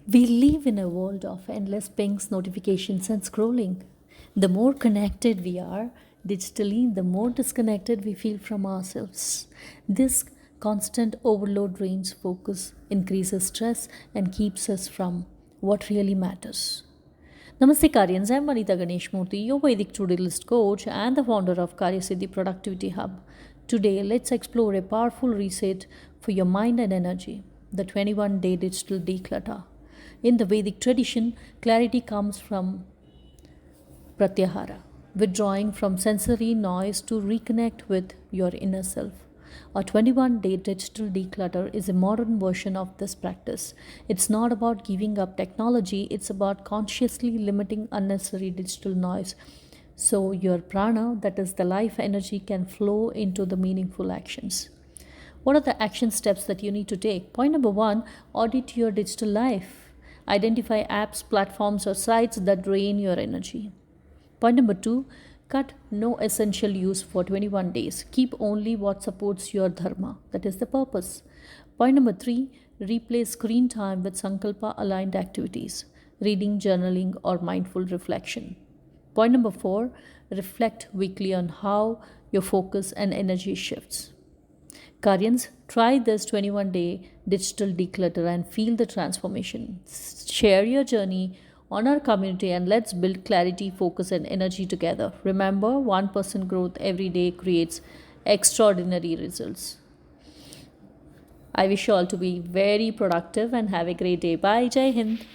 We live in a world of endless pings, notifications, and scrolling. The more connected we are digitally, the more disconnected we feel from ourselves. This constant overload drains focus, increases stress, and keeps us from what really matters. Namaste Karyans, I'm Manita Ganeshmurthy, your Vedic to-do list coach and the founder of KaryaSiddi Productivity Hub. Today, let's explore a powerful reset for your mind and energy, the 21-day digital declutter. In the Vedic tradition, clarity comes from Pratyahara, withdrawing from sensory noise to reconnect with your inner self. A 21-day digital declutter is a modern version of this practice. It's not about giving up technology, it's about consciously limiting unnecessary digital noise so your prana, that is the life energy, can flow into the meaningful actions. What are the action steps that you need to take? Point number one, audit your digital life. Identify apps, platforms, or sites that drain your energy. Point number two, cut no essential use for 21 days. Keep only what supports your dharma, that is the purpose. Point number three, replace screen time with sankalpa aligned activities, reading, journaling, or mindful reflection. Point number four, reflect weekly on how your focus and energy shifts. Karyans, try this 21-day digital declutter and feel the transformation. Share your journey on our community and let's build clarity, focus, and energy together. Remember, 1% growth every day creates extraordinary results. I wish you all to be very productive and have a great day. Bye. Jai Hind.